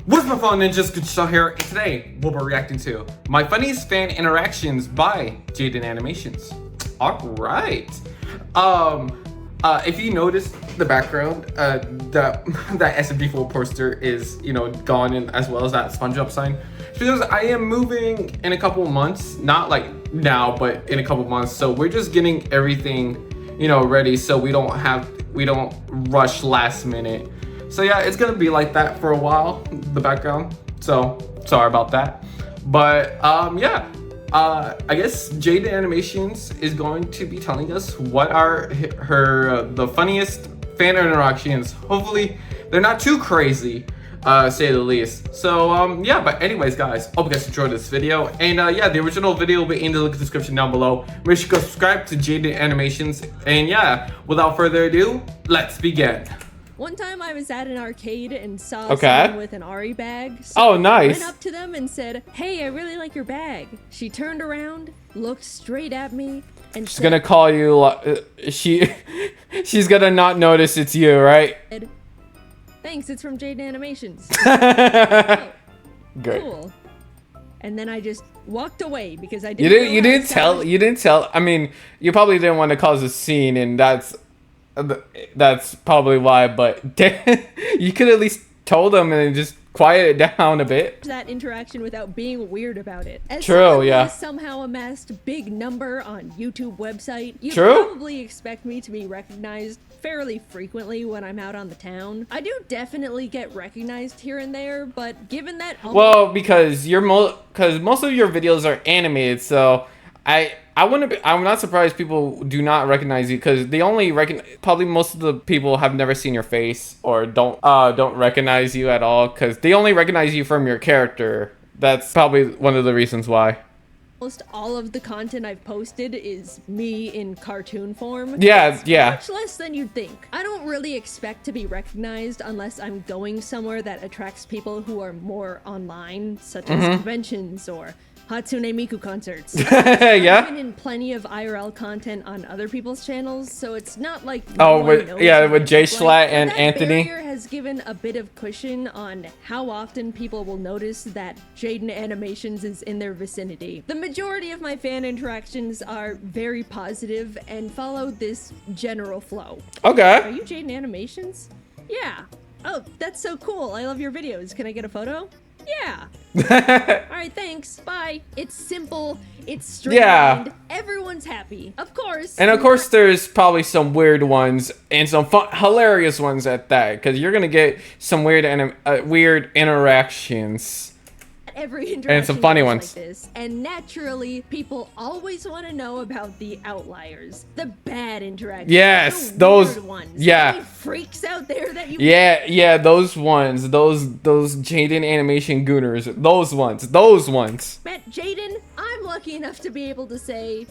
What's my phone ninjas? Greenninjatale here, and today we'll be reacting to my funniest fan interactions by Jaiden Animations. Alright. If you notice the background, that SMG4 poster is, gone, and as well as that SpongeBob sign. It's because I am moving in a couple months, not like now, but in a couple months. So we're just getting everything, ready, so we don't rush last minute. So yeah, it's gonna be like that for a while, the background. So sorry about that. But yeah, I guess Jaiden Animations is going to be telling us what are the funniest fan interactions. Hopefully they're not too crazy, say the least. So yeah, but anyways guys, hope you guys enjoyed this video. And yeah, the original video will be in the link description down below. Make sure you go subscribe to Jaiden Animations. And yeah, without further ado, let's begin. One time I was at an arcade and saw someone with an Ari bag. So oh, nice. I went up to them and said, "Hey, I really like your bag." She turned around, looked straight at me, and she's gonna call you. She's gonna not notice it's you, right? Thanks, it's from Jaiden Animations. Oh, great. Cool. And then I just walked away because I didn't. You didn't tell. I mean, you probably didn't want to cause a scene, and that's probably why, but you could at least told them and just quiet it down a bit. That interaction without being weird about it. As true, yeah. Somehow amassed big number on YouTube website. You true. Probably expect me to be recognized fairly frequently when I'm out on the town. I do definitely get recognized here and there, but given that because most of your videos are animated, so I'm not surprised people do not recognize you, because they only probably most of the people have never seen your face or don't recognize you at all, because they only recognize you from your character. That's probably one of the reasons why. Almost all of the content I've posted is me in cartoon form. Yeah, yeah. Much less than you'd think. I don't really expect to be recognized unless I'm going somewhere that attracts people who are more online, such as conventions or Hatsune Miku concerts. Yeah. I've been in plenty of IRL content on other people's channels, so it's not like with Jay Schlatt and Anthony. Barrier has given a bit of cushion on how often people will notice that Jaiden Animations is in their vicinity. The majority of my fan interactions are very positive and follow this general flow. Okay. Are you Jaiden Animations? Yeah. Oh, that's so cool. I love your videos. Can I get a photo? Yeah. Alright, thanks. Bye. It's simple. It's streamlined. Yeah. Everyone's happy. Of course. And of course there's probably some weird ones and some hilarious ones at that, because you're going to get some weird interactions. Every interaction and some funny ones like this. And naturally, people always want to know about the outliers, the bad interactions. Yes, the those ones. Yeah. Any freaks out there that you. Yeah, those ones, those Jaiden Animation gooners, those ones. Matt, Jaiden, I'm lucky enough to be able to say,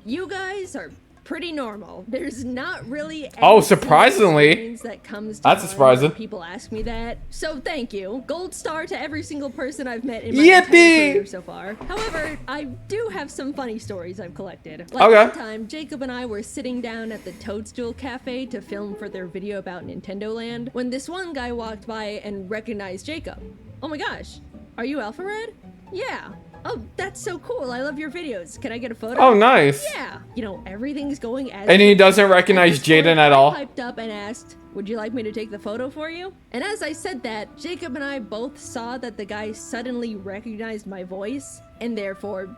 you guys are pretty normal. There's not really any surprisingly that comes to that's surprising. People ask me that, so thank you. Gold star to every single person I've met in my entire career so far. However, I do have some funny stories I've collected. Like one time, Jacob and I were sitting down at the Toadstool Cafe to film for their video about Nintendo Land when this one guy walked by and recognized Jacob. Oh my gosh, are you Alpha Red? Yeah. Oh, that's so cool. I love your videos. Can I get a photo? Oh, nice. Yeah. Everything's going as... And he doesn't recognize Jaiden at all? I piped up and asked, would you like me to take the photo for you? And as I said that, Jacob and I both saw that the guy suddenly recognized my voice, and therefore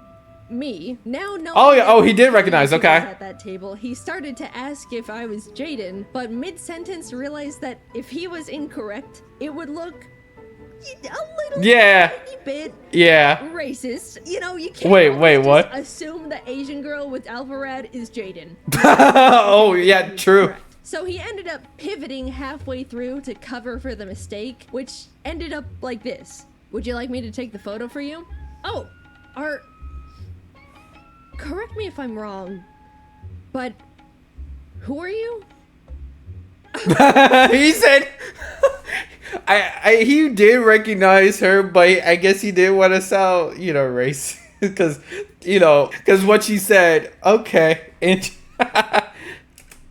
me. Now knowing oh, he did recognize, okay. At that table, he started to ask if I was Jaiden, but mid-sentence realized that if he was incorrect, it would look a little tiny bit racist. You can't wait, what? Assume the Asian girl with Alvarad is Jaiden. Oh, yeah, true. Correct. So he ended up pivoting halfway through to cover for the mistake, which ended up like this. Would you like me to take the photo for you? Oh, correct me if I'm wrong, but who are you? He said... he did recognize her, but I guess he didn't want to sound, racist, because what she said. Okay,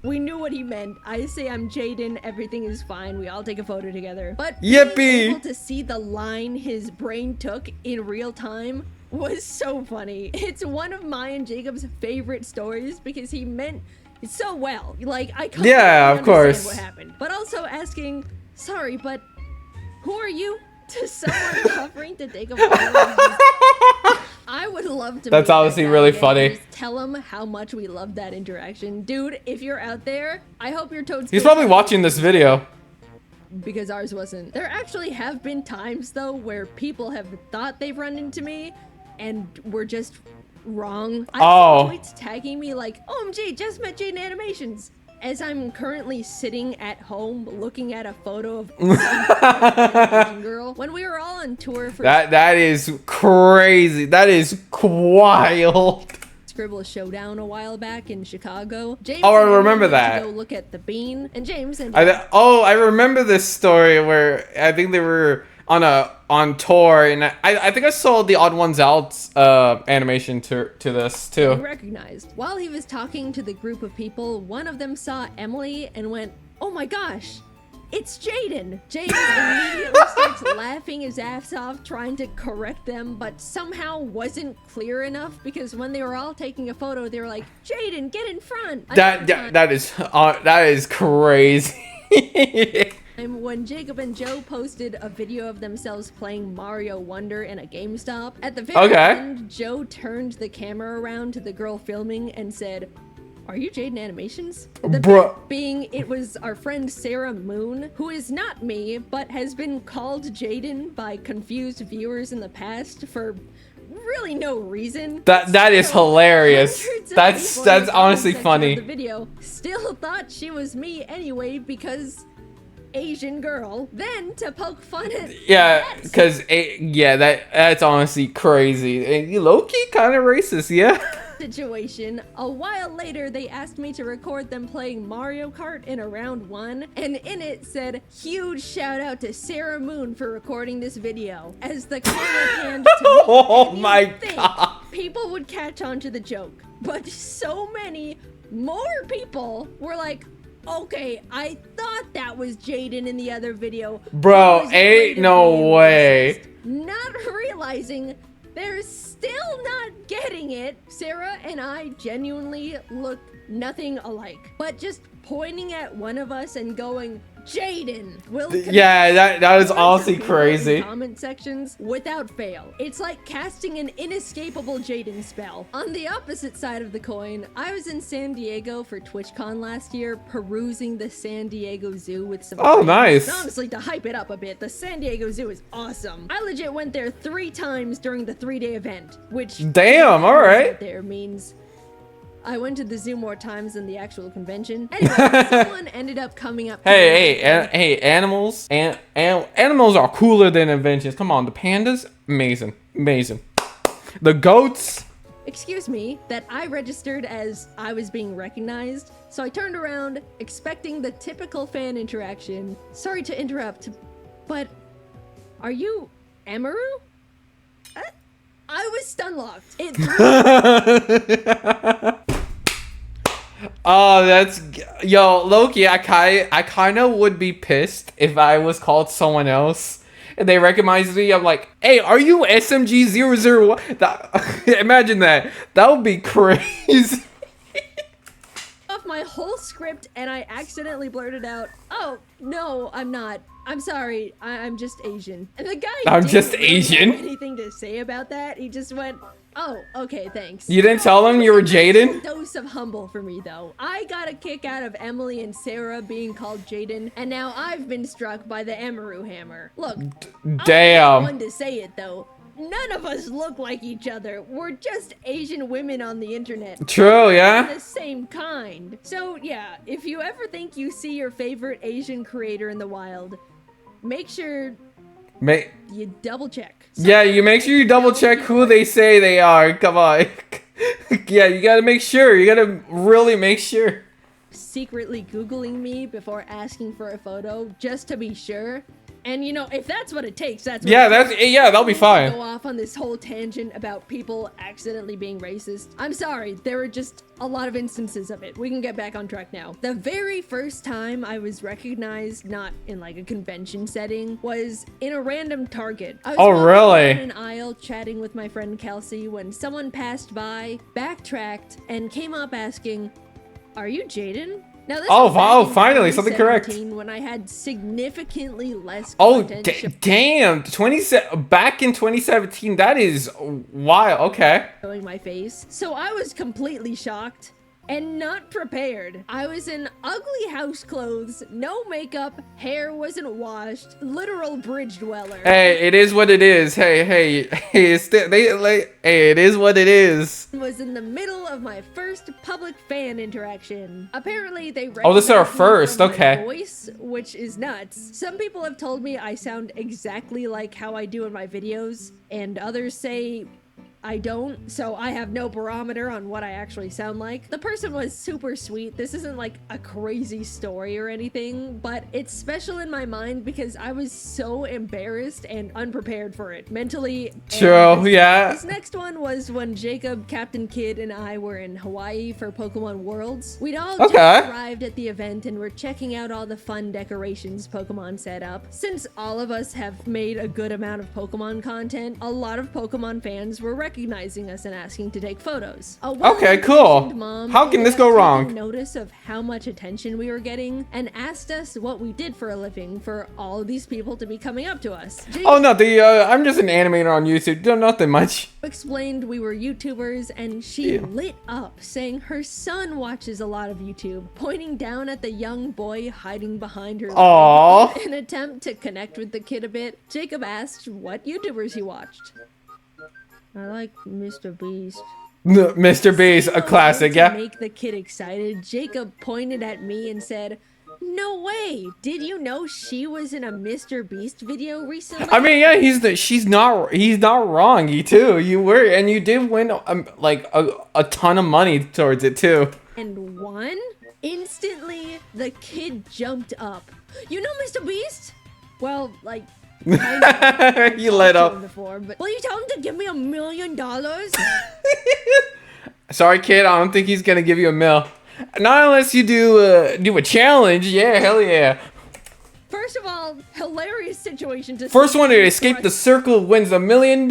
We knew what he meant. I say I'm Jaiden, everything is fine, we all take a photo together. But Yippee! being able to see the line his brain took in real time was so funny. It's one of my and Jacob's favorite stories because he meant it so well. Like, I completely of course. what happened. But also asking, sorry, but who are you? To someone offering to take a photo. I would love to. That's honestly really funny. Just tell him how much we love that interaction. Dude, if you're out there, I hope your toad's He's probably watching this video. Because ours wasn't. There actually have been times, though, where people have thought they've run into me and were just wrong. I've seen tweets tagging me like, OMG, just met Jaiden Animations. As I'm currently sitting at home looking at a photo of some girl. When we were all on tour for that is crazy. That is wild. Scribble Showdown a while back in Chicago. James I remember that. To go look at the bean, and James and I remember this story where I think they were on tour, and I think I saw the Odd Ones Out animation to this too. Recognized. While he was talking to the group of people, one of them saw Emily and went, "Oh my gosh, it's Jaiden!" Jaiden immediately starts laughing his ass off, trying to correct them, but somehow wasn't clear enough because when they were all taking a photo, they were like, "Jaiden, get in front!" That is crazy. When Jacob and Joe posted a video of themselves playing Mario Wonder in a GameStop, at the very end, Joe turned the camera around to the girl filming and said, "Are you Jaiden Animations?" The bit being it was our friend Sarah Moon, who is not me, but has been called Jaiden by confused viewers in the past for really no reason. That is hilarious. That's honestly funny. The video still thought she was me anyway because Asian girl. Then to poke fun at because that's honestly crazy. And low-key kind of racist, yeah. Situation. A while later, they asked me to record them playing Mario Kart in a round 1, and in it said, "Huge shout out to Sarah Moon for recording this video." As the camera panned to me, oh my god! People would catch on to the joke, but so many more people were like, "Okay, I thought that was Jaiden in the other video." Bro, ain't no way. Not realizing they're still not getting it. Sarah and I genuinely look nothing alike, but just pointing at one of us and going, "Jaiden will." Yeah, that is honestly crazy. Comment sections without fail. It's like casting an inescapable Jaiden spell. On the opposite side of the coin, I was in San Diego for TwitchCon last year, perusing the San Diego Zoo with some friends. Nice. And honestly, to hype it up a bit, the San Diego Zoo is awesome. I legit went there 3 times during the 3-day event, which damn, all right. There means I went to the zoo more times than the actual convention. Anyway, someone ended up coming up to Hey, animals animals are cooler than inventions. Come on, the pandas, amazing. The goats. Excuse me, that I registered as I was being recognized, so I turned around, expecting the typical fan interaction. Sorry to interrupt, but are you Amaru? I was stun-locked. Oh, that's Loki. I kind of would be pissed if I was called someone else and they recognize me. I'm like, "Hey, are you SMG001?" Imagine that. That would be crazy. Off my whole script, and I accidentally blurted out, "Oh no, I'm not. I'm sorry. I'm just Asian." And the guy didn't really have anything to say about that. He just went, "Oh, okay, thanks." You didn't tell him you were Jaiden? Dose of humble for me, though. I got a kick out of Emily and Sarah being called Jaiden, and now I've been struck by the Amaru hammer. Look, damn. I'm one to say it, though. None of us look like each other. We're just Asian women on the internet. True, yeah. The same kind. So, yeah, if you ever think you see your favorite Asian creator in the wild, make sure you double check. Yeah, you make sure you double check who they say they are. Come on. Yeah, you gotta make sure. You gotta really make sure. Secretly Googling me before asking for a photo just to be sure. And you know, if that's what it takes, that's what Yeah, that'll be fine. Go off on this whole tangent about people accidentally being racist. I'm sorry, there were just a lot of instances of it. We can get back on track now. The very first time I was recognized, not in like a convention setting, was in a random Target. I was Oh, really? in an aisle chatting with my friend Kelsey when someone passed by, backtracked, and came up asking, "Are you Jaiden?" Now, this was wow, back in finally, something correct. 2017 when I had significantly less Oh, content damn. Back in 2017, that is wild. Okay. showing my face. So I was completely shocked and not prepared. I was in ugly house clothes, no makeup, hair wasn't washed, literal bridge dweller. Hey, it is what it is. Hey, it is what it is. Was in the middle of my first public fan interaction. Apparently they Oh, this is our recognized me first, from my okay. voice, which is nuts. Some people have told me I sound exactly like how I do in my videos, and others say I don't, so I have no barometer on what I actually sound like. The person was super sweet. This isn't like a crazy story or anything, but it's special in my mind because I was so embarrassed and unprepared for it, mentally. True, yeah. This next one was when Jacob, Captain Kidd, and I were in Hawaii for Pokemon Worlds. We'd all just arrived at the event and were checking out all the fun decorations Pokemon set up. Since all of us have made a good amount of Pokemon content, a lot of Pokemon fans were recognizing us and asking to take photos. Okay, cool. How can this go wrong? Notice of how much attention we were getting and asked us what we did for a living for all of these people to be coming up to us. Oh no, I'm just an animator on YouTube. Do nothing much. Explained we were YouTubers, and she lit up, saying her son watches a lot of YouTube, pointing down at the young boy hiding behind her. Aww. In an attempt to connect with the kid a bit, Jacob asked what YouTubers he watched. I like Mr. Beast. Mr. Beast, a classic, To yeah. make the kid excited, Jacob pointed at me and said, "No way! Did you know she was in a Mr. Beast video recently?" I mean, yeah, he's not wrong. You too. You were, and you did win like a ton of money towards it too. And won? Instantly, the kid jumped up. "You know Mr. Beast?" Well, like, You let up. Before, but will you tell him to give me $1 million? Sorry, kid. I don't think he's gonna give you $1 million. Not unless you do a challenge. Yeah, hell yeah. First of all, hilarious situation to First one to escape the circle wins $1 million.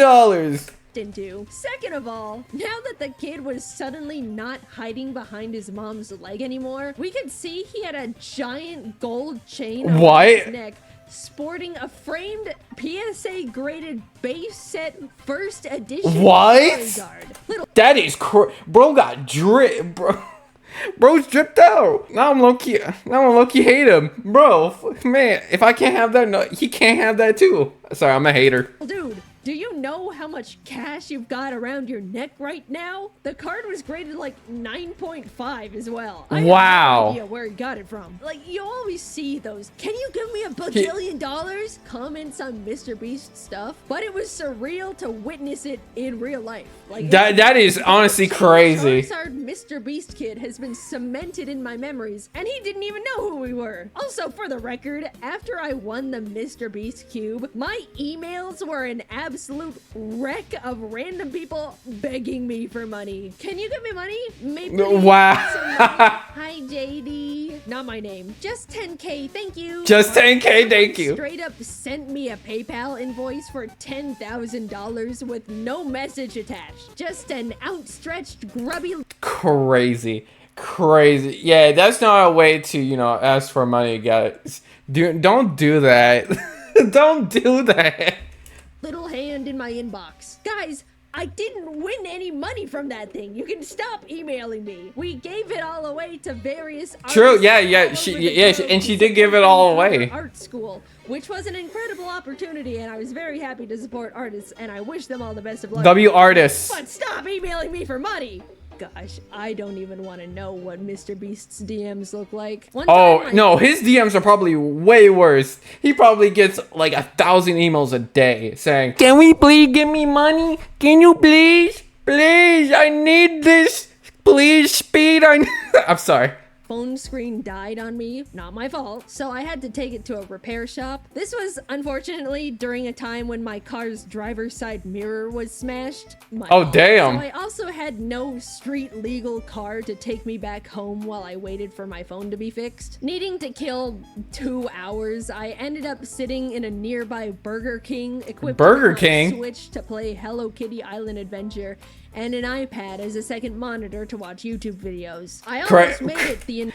Into. Second of all, now that the kid was suddenly not hiding behind his mom's leg anymore, we could see he had a giant gold chain around his neck, sporting a framed PSA graded base set first edition. What? That is bro got drip, bro. Bro's dripped out. Now I'm low key hate him, bro. Man, if I can't have that, no, he can't have that too. Sorry, I'm a hater. Dude, do you know how much cash you've got around your neck right now? The card was graded like 9.5 as well. I have no idea where he got it from. Like, you always see those, "Can you give me $1 bajillion?" comments on Mr. Beast stuff, but it was surreal to witness it in real life. Like, that is honestly crazy. Charizard Mr. Beast kid has been cemented in my memories, and he didn't even know who we were. Also, for the record, after I won the Mr. Beast cube, my emails were an absolute wreck of random people begging me for money. "Can you give me money? Maybe." Wow. "Hi, JD." Not my name. "Just 10K, thank you." Just 10K, thank you. Straight up sent me a PayPal invoice for $10,000 with no message attached. Just an outstretched grubby. Crazy. Yeah, that's not a way to, ask for money, guys. Don't do that. Don't do that. Little hand in my inbox. Guys, I didn't win any money from that thing. You can stop emailing me. We gave it all away to various artists. True, yeah, she did give it all away. Art school, which was an incredible opportunity, and I was very happy to support artists, and I wish them all the best of luck. W artists. But stop emailing me for money. Gosh, I don't even want to know what Mr. Beast's DMs look like. Oh, no, his DMs are probably way worse. He probably gets like 1,000 emails a day saying, "Can we please give me money? Can you please? Please, I need this. Please, speed. I'm sorry. phone screen died on me. Not my fault. So I had to take it to a repair shop. This was unfortunately during a time when my car's driver's side mirror was smashed. Oh, damn. So I also had no street legal car to take me back home while I waited for my phone to be fixed. Needing to kill 2 hours, I ended up sitting in a nearby Burger King equipped with a Switch to play Hello Kitty Island Adventure and an iPad as a second monitor to watch YouTube videos. I almost made it the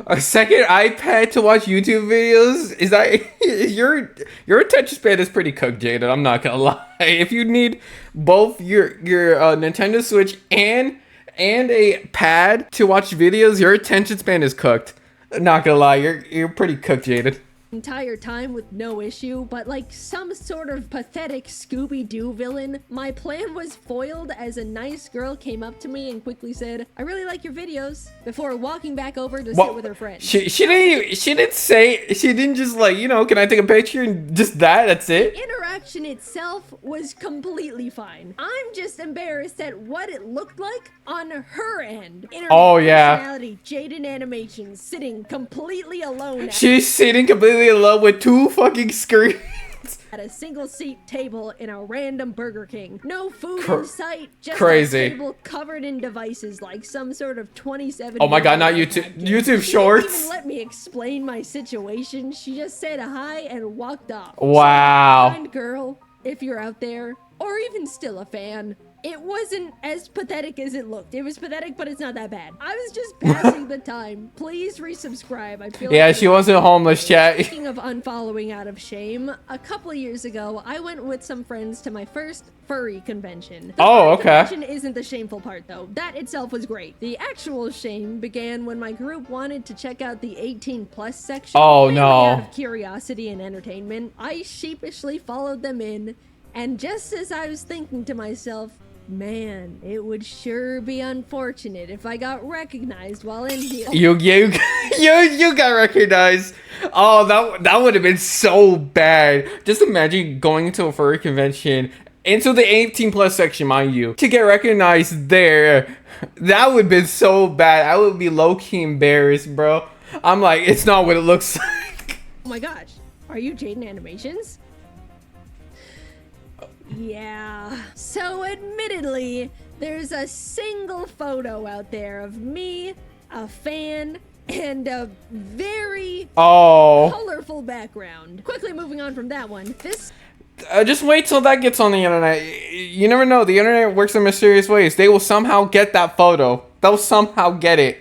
a second iPad to watch YouTube videos? Is that your attention span is pretty cooked, Jaiden? I'm not gonna lie. If you need both your Nintendo Switch and a pad to watch videos, your attention span is cooked. Not gonna lie, you're pretty cooked, Jaiden. Entire time with no issue, but like some sort of pathetic Scooby-Doo villain, my plan was foiled as a nice girl came up to me and quickly said, "I really like your videos," before walking back over to sit with her friends. She didn't just like, can I take a picture and just that's it? The interaction itself was completely fine. I'm just embarrassed at what it looked like on her end. Oh yeah. Jaiden Animations sitting completely alone. She's sitting completely alone with 2 fucking screens at a single seat table in a random Burger King. No food in sight, just crazy. a table covered in devices like some sort of 27. Oh my god, not YouTube Shorts. She didn't even let me explain my situation. She just said hi and walked off. Wow. So, kind girl, if you're out there, or even still a fan, it wasn't as pathetic as it looked. It was pathetic, but it's not that bad. I was just passing the time. Please resubscribe. I feel like she wasn't homeless, chat. Speaking of unfollowing out of shame, a couple of years ago, I went with some friends to my first furry convention. The convention isn't the shameful part, though. That itself was great. The actual shame began when my group wanted to check out the 18+ section. Oh, no. Out of curiosity and entertainment, I sheepishly followed them in, and just as I was thinking to myself, man, it would sure be unfortunate if I got recognized while in here. You got recognized. Oh, that would have been so bad. Just imagine going into a furry convention, into the 18+ section, mind you, to get recognized there. That would have been so bad. I would be low-key embarrassed, bro. I'm like, it's not what it looks like. Oh my gosh, are you Jaiden Animations? Yeah. So admittedly, there's a single photo out there of me, a fan, and a very colorful background. Quickly moving on from that one. Just wait till that gets on the internet. You never know. The internet works in mysterious ways. They will somehow get that photo. They'll somehow get it.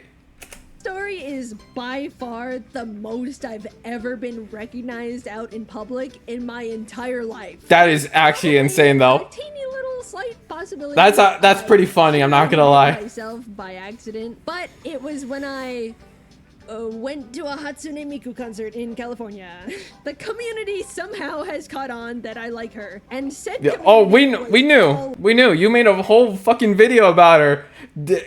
Story is by far the most I've ever been recognized out in public in my entire life. That is actually insane, though. A teeny little slight possibility. That's pretty funny. I'm not gonna lie. Myself by accident, but it was when I went to a Hatsune Miku concert in California. The community somehow has caught on that I like her, and said, "Oh, we knew. You made a whole fucking video about her.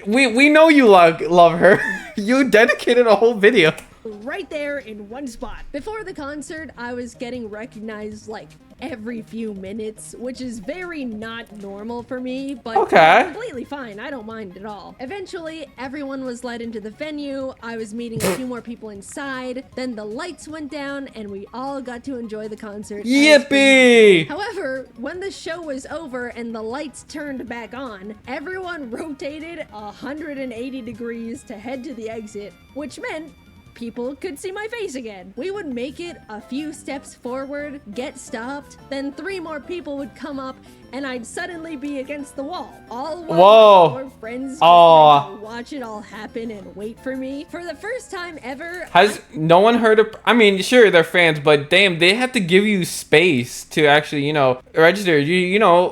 We know you love her. You dedicated a whole video." Right there in one spot. Before the concert, I was getting recognized like every few minutes, which is very not normal for me, but completely fine. I don't mind at all. Eventually, everyone was led into the venue. I was meeting a few more people inside. Then the lights went down and we all got to enjoy the concert. Yippee! However, when the show was over and the lights turned back on, everyone rotated 180 degrees to head to the exit, which meant people could see my face again. We would make it a few steps forward, get stopped, then 3 more people would come up, and I'd suddenly be against the wall. All while my 4 friends would watch it all happen and wait for me. For the first time ever. Has no one heard of? I mean, sure, they're fans, but damn, they have to give you space to actually, register.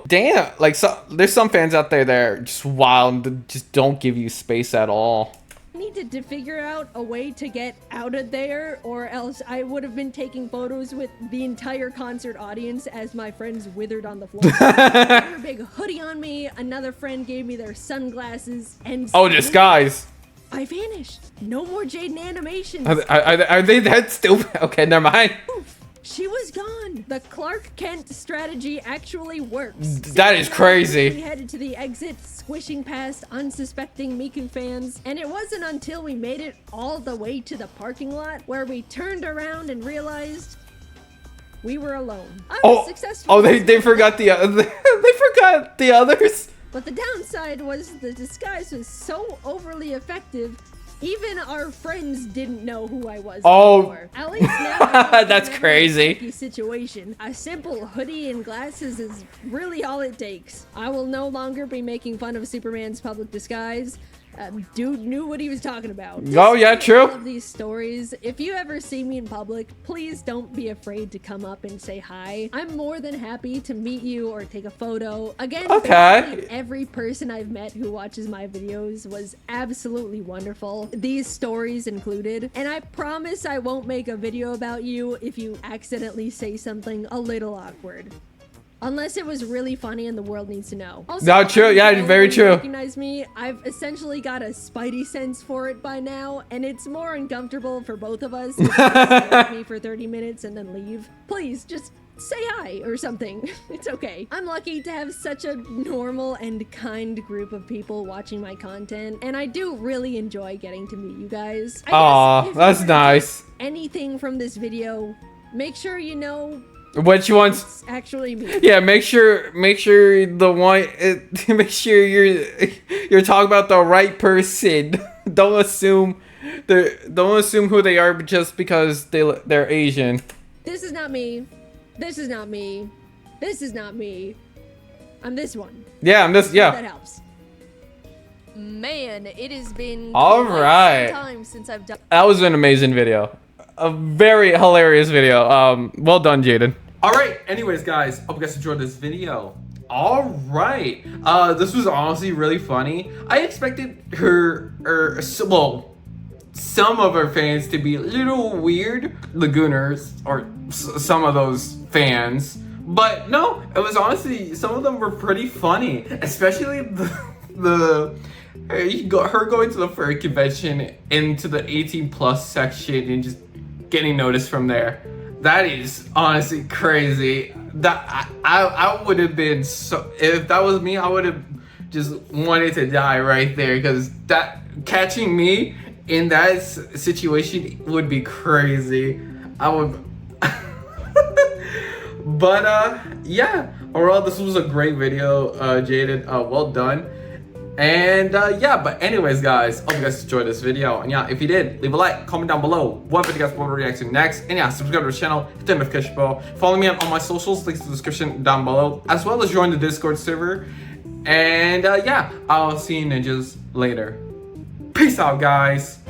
Damn, like there's some fans out there that are just wild and just don't give you space at all. Needed to figure out a way to get out of there, or else I would have been taking photos with the entire concert audience as my friends withered on the floor. I had a big hoodie on me, another friend gave me their sunglasses, and disguise. I vanished. No more Jaiden Animations. Are they that stupid? Okay, never mind. She was gone. The Clark Kent strategy actually works. That is crazy. We headed to the exit, squishing past unsuspecting Miku fans, and it wasn't until we made it all the way to the parking lot where we turned around and realized we were alone. I was successful. Oh, they forgot the they forgot the others. But the downside was the disguise was so overly effective, even our friends didn't know who I was before. At least now that's crazy. Situation. A simple hoodie and glasses is really all it takes. I will no longer be making fun of Superman's public disguise. Dude knew what he was talking about. Oh yeah, true. All of these stories. If you ever see me in public, please don't be afraid to come up and say hi. I'm more than happy to meet you or take a photo. Again, basically every person I've met who watches my videos was absolutely wonderful. These stories included. And I promise I won't make a video about you if you accidentally say something a little awkward. Unless it was really funny and the world needs to know. Also, no, true. Yeah, very true. Recognize me. I've essentially got a spidey sense for it by now, and it's more uncomfortable for both of us. If you stare at me for 30 minutes and then leave. Please, just say hi or something. It's okay. I'm lucky to have such a normal and kind group of people watching my content, and I do really enjoy getting to meet you guys. Aw, that's nice. Anything from this video, make sure you know which one's actually me. Yeah, make sure the one make sure you're talking about the right person. Don't assume who they are just because they're Asian. This is not me. This is not me. This is not me. I'm this one. Yeah, I'm this. Yeah. That helps. Man, it has been all right. Time since I've done. That was an amazing video. A very hilarious video. Well done, Jaiden. All right. Anyways, guys, hope you guys enjoyed this video. All right. This was honestly really funny. I expected some of her fans to be a little weird, Lagooners, or some of those fans. But no, it was honestly, some of them were pretty funny, especially her going to the furry convention into the 18+ section and just getting noticed from there. That is honestly crazy. That I would have been so, if that was me, I would have just wanted to die right there, because that catching me in that situation would be crazy. I would. But yeah, overall this was a great video, Jaiden. Well done. And yeah, but anyways, guys, hope you guys enjoyed this video. And yeah, if you did, leave a like, comment down below what video you guys want to react to next. And yeah, subscribe to the channel, hit the notification bell, follow me on all my socials, links in the description down below, as well as join the Discord server. And yeah, I'll see you ninjas later. Peace out, guys.